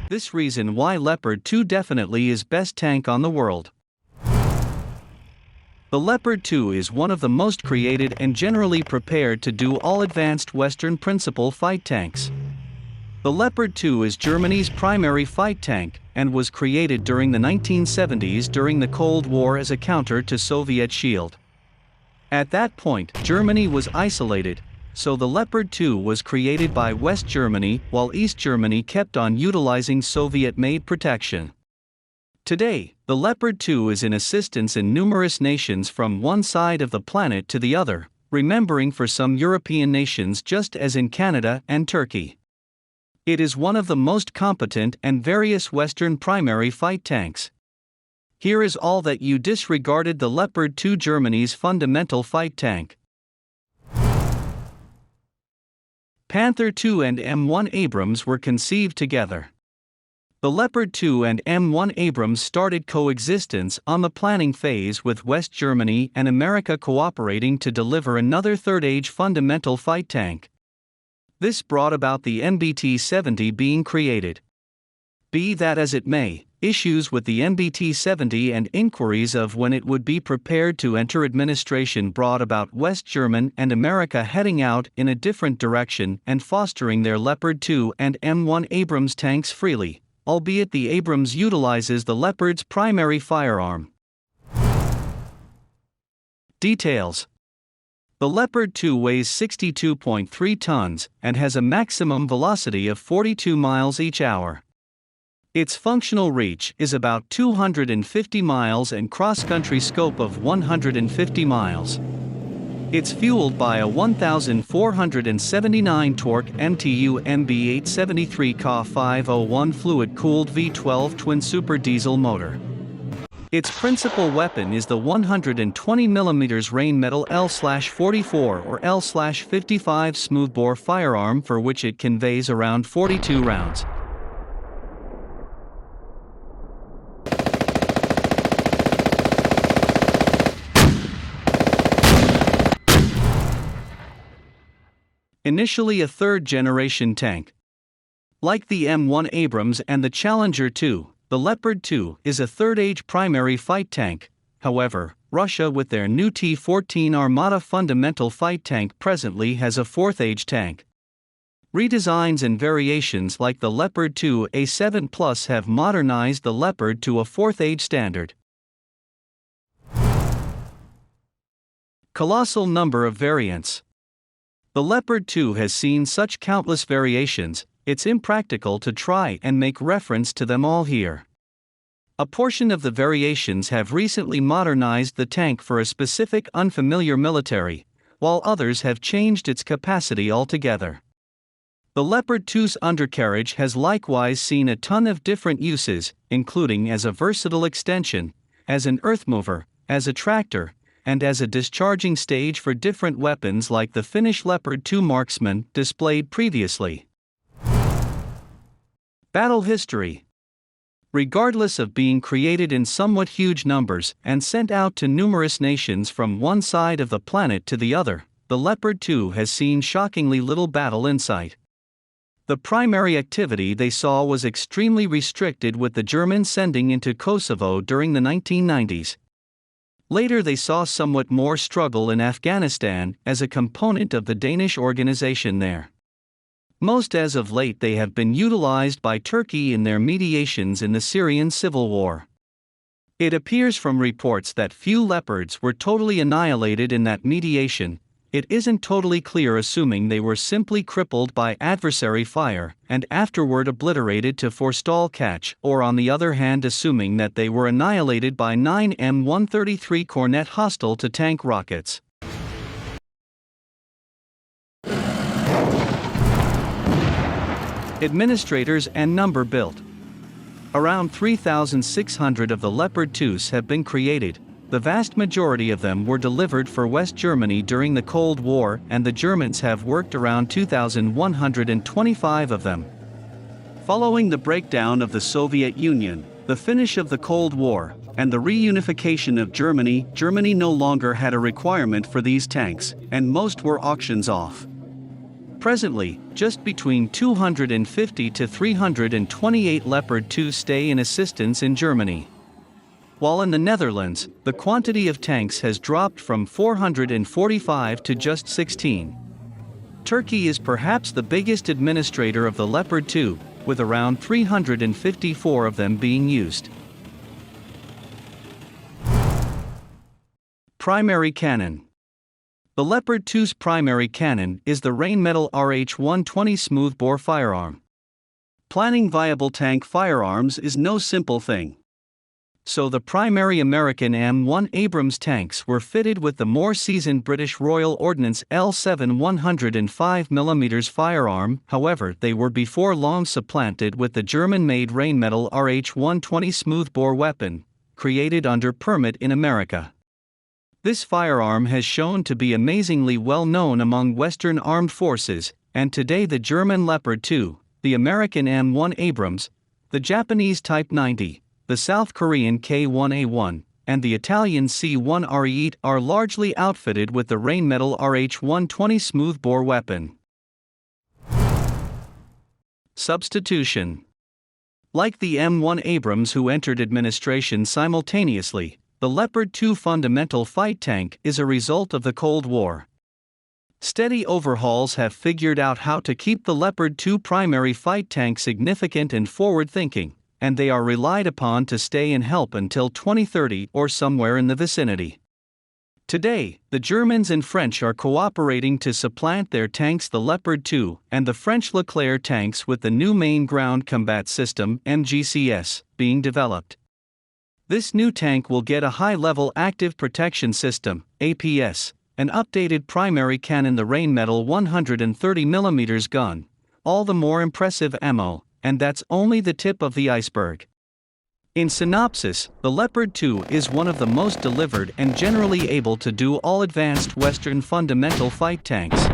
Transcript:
This reason why Leopard 2 definitely is best tank on the world. The Leopard 2 is one of the most created and generally prepared to do all advanced Western principle fight tanks. The Leopard 2 is Germany's primary fight tank, and was created during the 1970s during the Cold War as a counter to Soviet shield. At that point, Germany was isolated, so the Leopard 2 was created by West Germany while East Germany kept on utilizing Soviet-made protection. Today, the Leopard 2 is in assistance in numerous nations from one side of the planet to the other, remembering for some European nations just as in Canada and Turkey. It is one of the most competent and various Western primary fight tanks. Here is all that you disregarded the Leopard 2 Germany's fundamental fight tank. Panther II and M1 Abrams were conceived together. The Leopard 2 and M1 Abrams started coexistence on the planning phase with West Germany and America cooperating to deliver another third-age fundamental fight tank. This brought about the MBT-70 being created. Be that as it may, issues with the MBT-70 and inquiries of when it would be prepared to enter administration brought about West German and America heading out in a different direction and fostering their Leopard 2 and M1 Abrams tanks freely, albeit the Abrams utilizes the Leopard's primary firearm. Details. The Leopard 2 weighs 62.3 tons and has a maximum velocity of 42 miles each hour. Its functional reach is about 250 miles and cross-country scope of 150 miles. It's fueled by a 1,479 torque MTU MB873 Ca 501 fluid-cooled V12 twin-super diesel motor. Its principal weapon is the 120mm Rheinmetall L/44 or L/55 smoothbore firearm, for which it conveys around 42 rounds. Initially a third-generation tank. Like the M1 Abrams and the Challenger 2, the Leopard 2 is a third-age primary fight tank. However, Russia with their new T-14 Armata fundamental fight tank presently has a fourth-age tank. Redesigns and variations like the Leopard 2 A7 Plus have modernized the Leopard to a fourth-age standard. Colossal number of variants. The Leopard 2 has seen such countless variations, it's impractical to try and make reference to them all here. A portion of the variations have recently modernized the tank for a specific unfamiliar military, while others have changed its capacity altogether. The Leopard 2's undercarriage has likewise seen a ton of different uses, including as a versatile extension, as an earthmover, as a tractor, and as a discharging stage for different weapons like the Finnish Leopard 2 Marksman displayed previously. Battle history. Regardless of being created in somewhat huge numbers and sent out to numerous nations from one side of the planet to the other, the Leopard 2 has seen shockingly little battle insight. The primary activity they saw was extremely restricted, with the Germans sending into Kosovo during the 1990s. Later they saw somewhat more struggle in Afghanistan as a component of the Danish organization there. Most as of late they have been utilized by Turkey in their mediations in the Syrian civil war. It appears from reports that few Leopards were totally annihilated in that mediation. It isn't totally clear, assuming they were simply crippled by adversary fire and afterward obliterated to forestall catch, or on the other hand assuming that they were annihilated by 9 M133 Cornet hostile to tank rockets. Administrators and number built. Around 3,600 of the Leopard 2s have been created. The vast majority of them were delivered for West Germany during the Cold War, and the Germans have worked around 2,125 of them. Following the breakdown of the Soviet Union, the finish of the Cold War, and the reunification of Germany, Germany no longer had a requirement for these tanks, and most were auctions off. Presently, just between 250 to 328 Leopard 2 stay in assistance in Germany. While in the Netherlands, the quantity of tanks has dropped from 445 to just 16. Turkey is perhaps the biggest administrator of the Leopard 2, with around 354 of them being used. Primary cannon. The Leopard 2's primary cannon is the Rheinmetall RH-120 smoothbore firearm. Planning viable tank firearms is no simple thing. So the primary American M1 Abrams tanks were fitted with the more seasoned British Royal Ordnance L7 105mm firearm. However, they were before long supplanted with the German-made Rheinmetall RH-120 smoothbore weapon, created under permit in America. This firearm has shown to be amazingly well known among Western armed forces, and today the German Leopard II, the American M1 Abrams, the Japanese Type 90, the South Korean K1A1, and the Italian C1RE are largely outfitted with the Rheinmetall RH-120 smoothbore weapon. Substitution. Like the M1 Abrams, who entered administration simultaneously, the Leopard 2 fundamental fight tank is a result of the Cold War. Steady overhauls have figured out how to keep the Leopard 2 primary fight tank significant and forward-thinking, and they are relied upon to stay and help until 2030 or somewhere in the vicinity. Today, the Germans and French are cooperating to supplant their tanks, the Leopard 2 and the French Leclerc tanks, with the new Main Ground Combat System (MGCS) being developed. This new tank will get a high-level active protection system (APS), an updated primary cannon, the Rheinmetall 130mm gun, all the more impressive ammo, and that's only the tip of the iceberg. In synopsis, the Leopard 2 is one of the most delivered and generally able to do all advanced Western fundamental fight tanks.